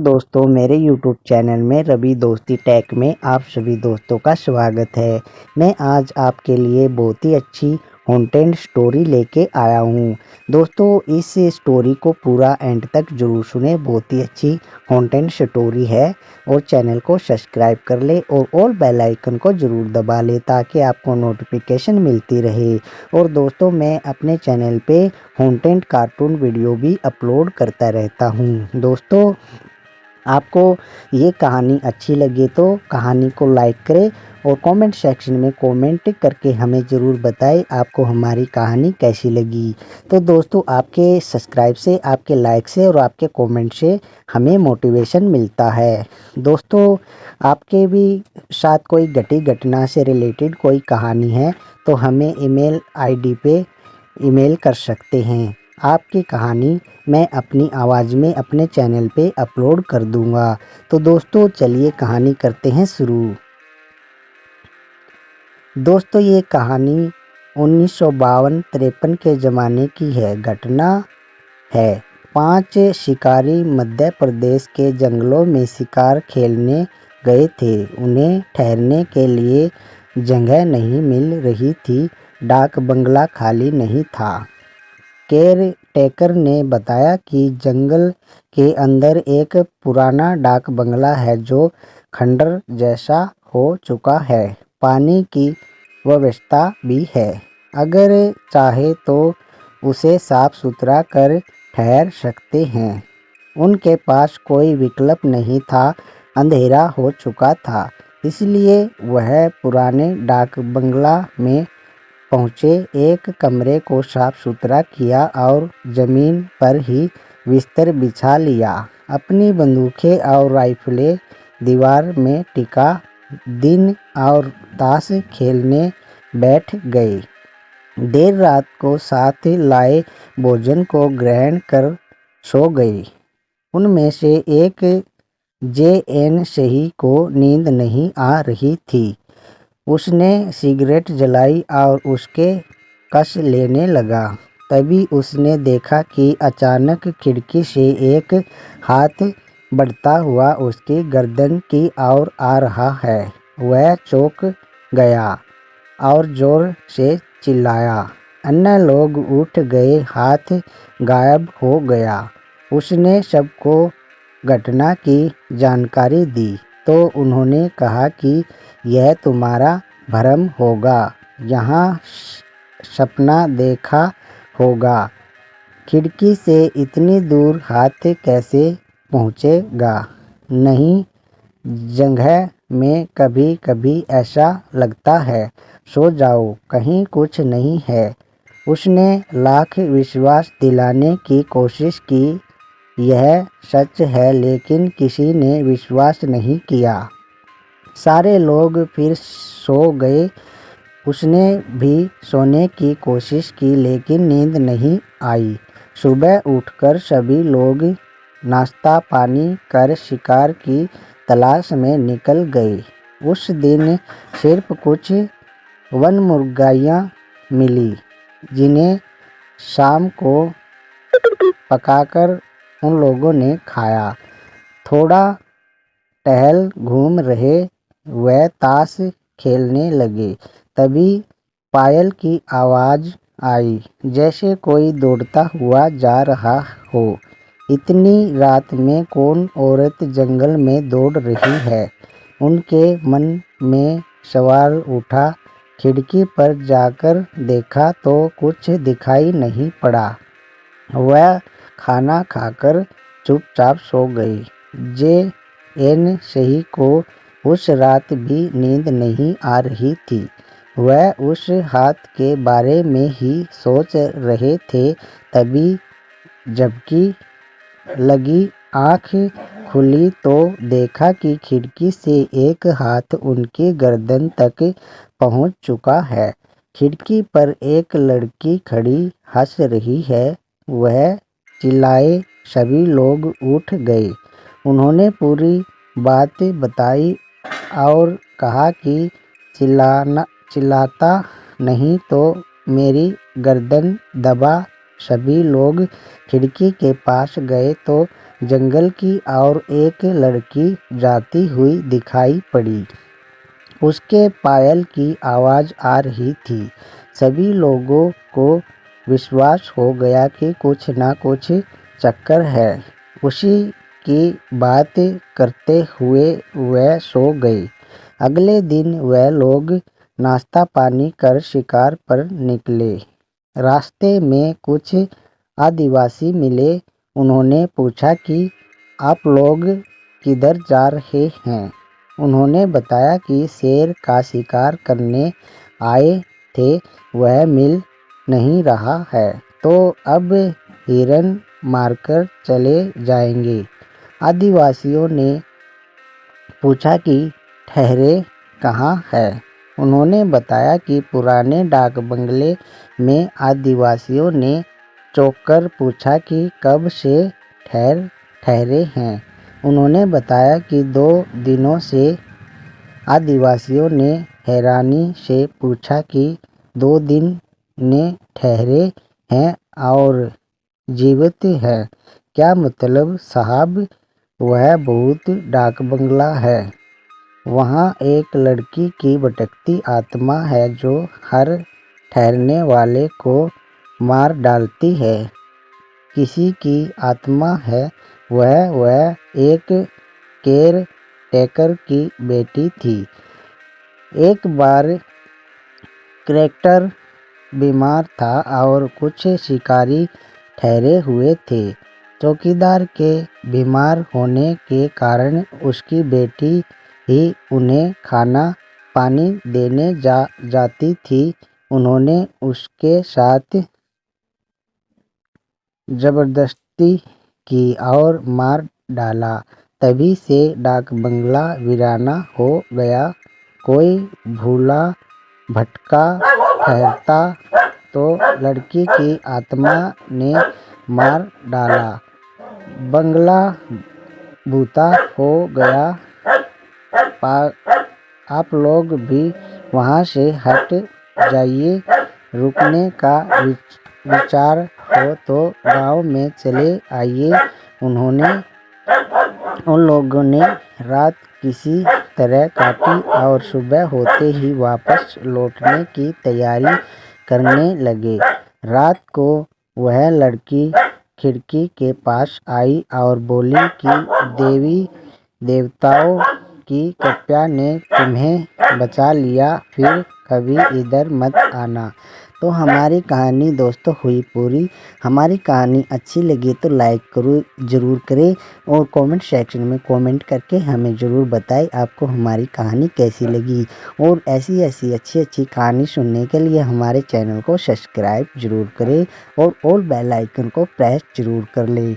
दोस्तों, मेरे YouTube channel में रवि दोस्ती टेक में आप सभी दोस्तों का स्वागत है। मैं आज आपके लिए बहुत ही अच्छी हॉन्टेड स्टोरी लेके आया हूँ। दोस्तों, इस स्टोरी को पूरा एंड तक जरूर सुने। बहुत ही अच्छी हॉन्टेड स्टोरी है और चैनल को सब्सक्राइब कर ले और ऑल बेल आइकन को जरूर दबा ले ताकि आपको नोटिफिकेशन मिलती रहे। और दोस्तों, मैं अपने चैनल पे हॉन्टेड कार्टून वीडियो भी अपलोड करता रहता हूँ। दोस्तों, आपको ये कहानी अच्छी लगे तो कहानी को लाइक करें और कमेंट सेक्शन में कमेंट करके हमें ज़रूर बताएं आपको हमारी कहानी कैसी लगी। तो दोस्तों, आपके सब्सक्राइब से, आपके लाइक से और आपके कमेंट से हमें मोटिवेशन मिलता है। दोस्तों, आपके भी साथ कोई घटना से रिलेटेड कोई कहानी है तो हमें ईमेल आईडी पे ईमेल कर सकते हैं। आपकी कहानी मैं अपनी आवाज़ में अपने चैनल पे अपलोड कर दूंगा। तो दोस्तों, चलिए कहानी करते हैं शुरू। दोस्तों, ये कहानी 1952-53 के ज़माने की घटना है। 5 शिकारी मध्य प्रदेश के जंगलों में शिकार खेलने गए थे। उन्हें ठहरने के लिए जगह नहीं मिल रही थी। डाक बंगला खाली नहीं था। केयर टेकर ने बताया कि जंगल के अंदर एक पुराना डाक बंगला है जो खंडर जैसा हो चुका है। पानी की व्यवस्था भी है। अगर चाहे तो उसे साफ सुथरा कर ठहर सकते हैं। उनके पास कोई विकल्प नहीं था। अंधेरा हो चुका था, इसलिए वह पुराने डाक बंगला में पहुँचे। एक कमरे को साफ सुथरा किया और ज़मीन पर ही बिस्तर बिछा लिया। अपनी बंदूकें और राइफलें दीवार में टिका दिन और ताश खेलने बैठ गए। देर रात को साथ लाए भोजन को ग्रहण कर सो गए। उनमें से एक जे.एन. सही को नींद नहीं आ रही थी। उसने सिगरेट जलाई और उसके कश लेने लगा। तभी उसने देखा कि अचानक खिड़की से एक हाथ बढ़ता हुआ उसकी गर्दन की ओर आ रहा है। वह चौंक गया और जोर से चिल्लाया। अन्य लोग उठ गए। हाथ गायब हो गया। उसने सबको घटना की जानकारी दी तो उन्होंने कहा कि यह तुम्हारा भ्रम होगा, यहाँ सपना देखा होगा। खिड़की से इतनी दूर हाथ कैसे पहुँचेगा? नहीं, जगह में कभी कभी ऐसा लगता है। सो जाओ, कहीं कुछ नहीं है। उसने लाख विश्वास दिलाने की कोशिश की। यह सच है, लेकिन किसी ने विश्वास नहीं किया। सारे लोग फिर सो गए। उसने भी सोने की कोशिश की, लेकिन नींद नहीं आई। सुबह उठकर सभी लोग नाश्ता पानी कर शिकार की तलाश में निकल गए। उस दिन सिर्फ कुछ वन मुर्गियाँ मिली, जिन्हें शाम को पकाकर उन लोगों ने खाया। थोड़ा टहल घूम रहे वह ताश खेलने लगे। तभी पायल की आवाज़ आई, जैसे कोई दौड़ता हुआ जा रहा हो। इतनी रात में कौन औरत जंगल में दौड़ रही है? उनके मन में सवाल उठा। खिड़की पर जाकर देखा तो कुछ दिखाई नहीं पड़ा। वह खाना खाकर चुपचाप सो गई। जे.एन. सही को उस रात भी नींद नहीं आ रही थी। वह उस हाथ के बारे में ही सोच रहे थे। तभी झपकी लगी। आँख खुली तो देखा कि खिड़की से एक हाथ उनकी गर्दन तक पहुँच चुका है। खिड़की पर एक लड़की खड़ी हंस रही है। वह चिल्लाए। सभी लोग उठ गए। उन्होंने पूरी बात बताई और कहा कि चिल्लाता नहीं तो मेरी गर्दन दबा। सभी लोग खिड़की के पास गए तो जंगल की और एक लड़की जाती हुई दिखाई पड़ी। उसके पायल की आवाज़ आ रही थी। सभी लोगों को विश्वास हो गया कि कुछ ना कुछ चक्कर है। उसी की बात करते हुए वह सो गए। अगले दिन वह लोग नाश्ता पानी कर शिकार पर निकले। रास्ते में कुछ आदिवासी मिले। उन्होंने पूछा कि आप लोग किधर जा रहे हैं। उन्होंने बताया कि शेर का शिकार करने आए थे, वह मिल नहीं रहा है, तो अब हिरन मारकर चले जाएंगे। आदिवासियों ने पूछा कि ठहरे कहाँ है। उन्होंने बताया कि पुराने डाक बंगले में। आदिवासियों ने चौंक कर पूछा कि कब से ठहरे हैं। उन्होंने बताया कि 2 दिनों से। आदिवासियों ने हैरानी से पूछा कि 2 दिन ने ठहरे हैं और जीवित है, क्या मतलब साहब? वह बहुत डाक बंगला है। वहाँ एक लड़की की भटकती आत्मा है जो हर ठहरने वाले को मार डालती है। किसी की आत्मा है वह एक केयर टेकर की बेटी थी। एक बार कैरेक्टर बीमार था और कुछ शिकारी ठहरे हुए थे। चौकीदार के बीमार होने के कारण उसकी बेटी ही उन्हें खाना पानी देने जाती थी। उन्होंने उसके साथ जबरदस्ती की और मार डाला। तभी से डाक बंगला वीराना हो गया। कोई भूला भटका ठहरता तो लड़की की आत्मा ने मार डाला। बंगला भूता हो गया। आप लोग भी वहाँ से हट जाइए। रुकने का विचार हो तो गांव में चले आइए। उन लोगों ने रात किसी तरह काटी और सुबह होते ही वापस लौटने की तैयारी करने लगे। रात को वह लड़की खिड़की के पास आई और बोली कि देवी देवताओं की कृपा ने तुम्हें बचा लिया, फिर कभी इधर मत आना। तो हमारी कहानी दोस्तों हुई पूरी। हमारी कहानी अच्छी लगी तो लाइक ज़रूर करें और कमेंट सेक्शन में कमेंट करके हमें ज़रूर बताएं आपको हमारी कहानी कैसी लगी। और ऐसी अच्छी कहानी सुनने के लिए हमारे चैनल को सब्सक्राइब ज़रूर करें और ऑल बेल आइकन को प्रेस ज़रूर कर लें।